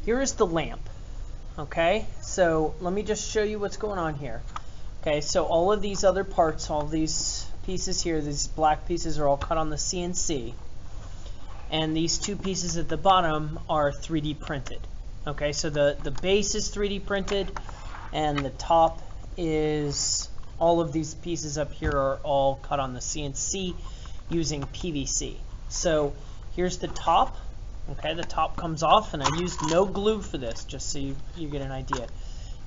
here is the lamp. Okay, so let me just show you what's going on here. Okay, so all of these other parts, all these pieces here, these black pieces are all cut on the CNC. And these two pieces at the bottom are 3D printed. Okay, so the base is 3D printed, and the top is, all of these pieces up here are all cut on the CNC using PVC. So here's the top. Okay, the top comes off, and I used no glue for this, just so you get an idea.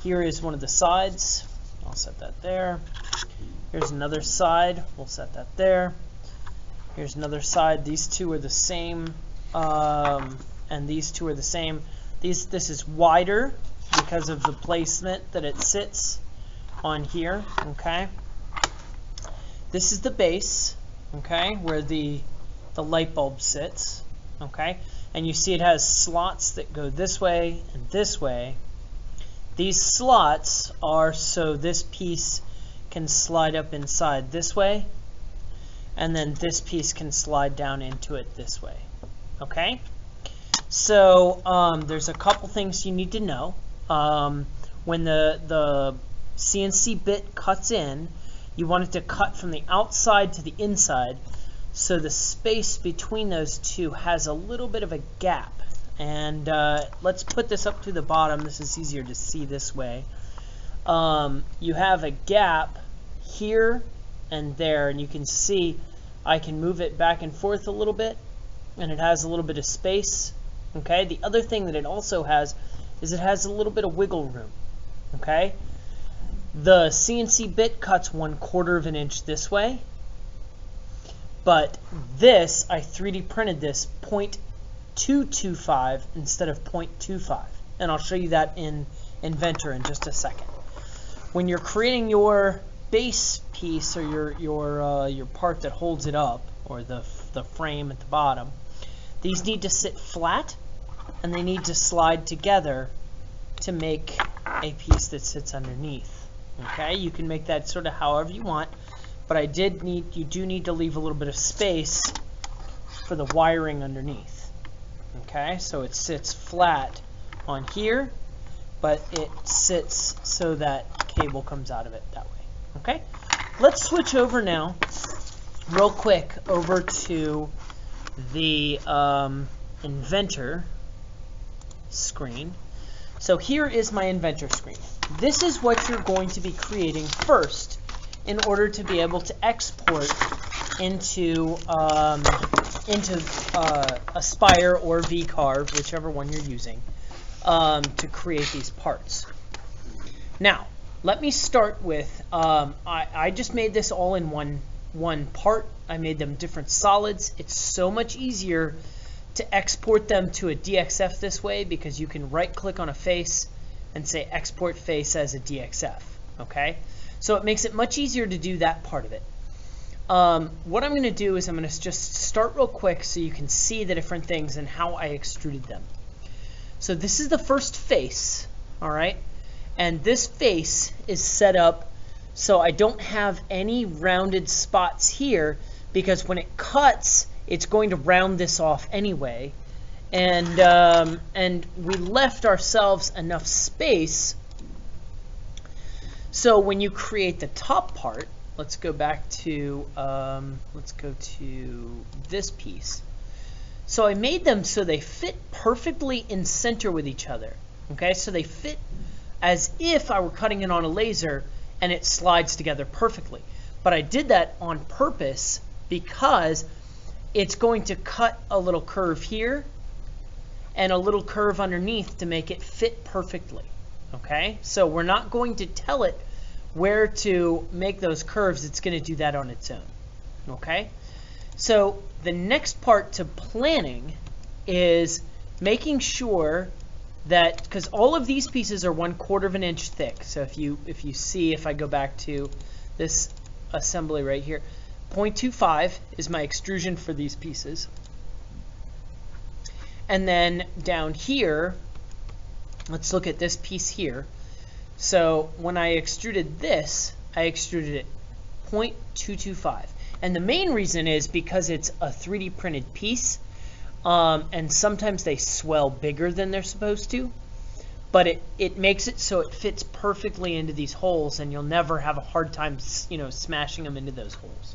Here is one of the sides. I'll set that there. Here's another side. We'll set that there. Here's another side. These two are the same, and these two are the same. This is wider because of the placement that it sits on here. Okay. This is the base. Okay, where the light bulb sits. Okay, and you see it has slots that go this way and this way. These slots are so this piece can slide up inside this way, and then this piece can slide down into it this way. Okay, so there's a couple things you need to know. When the CNC bit cuts in, you want it to cut from the outside to the inside, so the space between those two has a little bit of a gap. And let's put this up to the bottom. This is easier to see this way. You have a gap here and there, and you can see I can move it back and forth a little bit, and it has a little bit of space. Okay, the other thing that it also has is it has a little bit of wiggle room. Okay, the CNC bit cuts 1/4 of an inch this way, but this, I 3D printed this 0.225 instead of 0.25, and I'll show you that in Inventor in just a second. When you're creating your base piece, or your part that holds it up, or the frame at the bottom, these need to sit flat, and they need to slide together to make a piece that sits underneath. Okay, you can make that sort of however you want, but you do need to leave a little bit of space for the wiring underneath. Okay, so it sits flat on here, but it sits so that cable comes out of it that way. Okay, let's switch over now real quick over to the Inventor screen. So here is my Inventor screen. This is what you're going to be creating first in order to be able to export into Aspire or VCarve, whichever one you're using, to create these parts. Now, let me start with, I just made this all in one part. I made them different solids. It's so much easier to export them to a DXF this way, because you can right click on a face and say export face as a DXF. Okay, so it makes it much easier to do that part of it. What I'm going to do is I'm going to just start real quick so you can see the different things and how I extruded them. So this is the first face, all right, and this face is set up so I don't have any rounded spots here, because when it cuts, it's going to round this off anyway, and we left ourselves enough space so when you create the top part, let's go back to this piece. So I made them so they fit perfectly in center with each other. Okay, so they fit as if I were cutting it on a laser, and it slides together perfectly. But I did that on purpose because it's going to cut a little curve here and a little curve underneath to make it fit perfectly. Okay, so we're not going to tell it where to make those curves. It's going to do that on its own. Okay, so the next part to planning is making sure that, because all of these pieces are 1/4 of an inch thick. So if you see, if I go back to this assembly right here, 0.25 is my extrusion for these pieces. And then down here, let's look at this piece here. So when I extruded this, I extruded it 0.225. And the main reason is because it's a 3D printed piece. and sometimes they swell bigger than they're supposed to, but it makes it so it fits perfectly into these holes, and you'll never have a hard time, smashing them into those holes.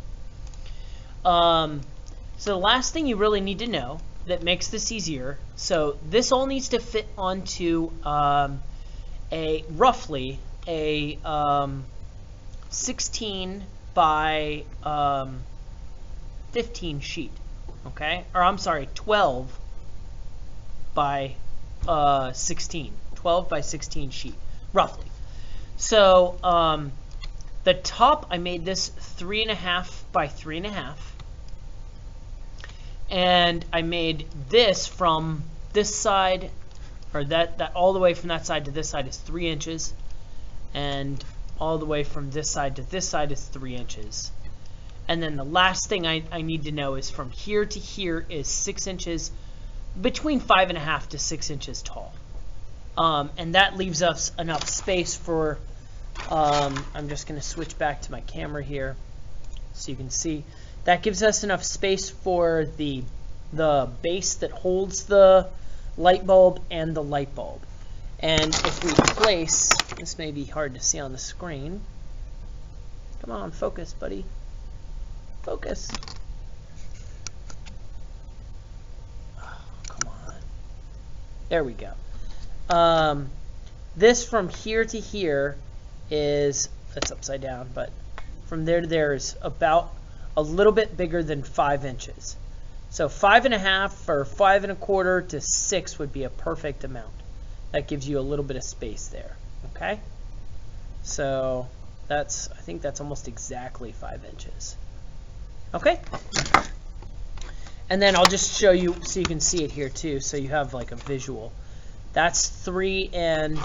So the last thing you really need to know that makes this easier, so this all needs to fit onto roughly a 16 by 15 sheet, okay? Or I'm sorry, 12 by 16. 12 by 16 sheet, roughly. So the top, I made this 3.5 by 3.5. And I made this from this side, or that all the way from that side to this side is 3 inches. And all the way from this side to this side is 3 inches. And then the last thing I need to know is from here to here is 6 inches, between 5.5 to 6 inches tall. And that leaves us enough space for, I'm just going to switch back to my camera here so you can see. That gives us enough space for the base that holds the light bulb and the light bulb. And if we place, this may be hard to see on the screen. Come on, focus, buddy. Focus. Oh, come on. There we go. This from here to here is, that's upside down, but from there to there is about a little bit bigger than 5 inches. So 5.5 or 5.25 to 6 would be a perfect amount. That gives you a little bit of space there, okay? So I think that's almost exactly 5 inches. Okay? And then I'll just show you so you can see it here too, so you have like a visual. That's 3 and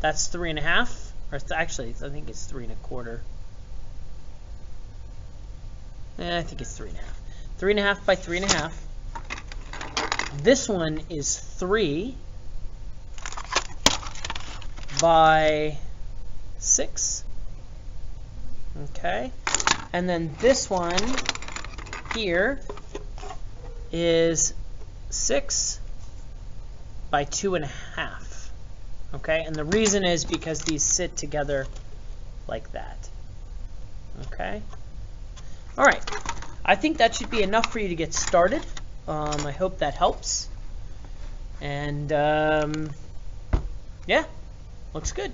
that's 3.5, or actually I think it's 3.25. I think it's 3.5. 3.5 by 3.5. This one is 3 by 6. Okay. And then this one here is 6 by 2.5. Okay. And the reason is because these sit together like that. Okay. All right. I think that should be enough for you to get started. I hope that helps. And yeah, looks good.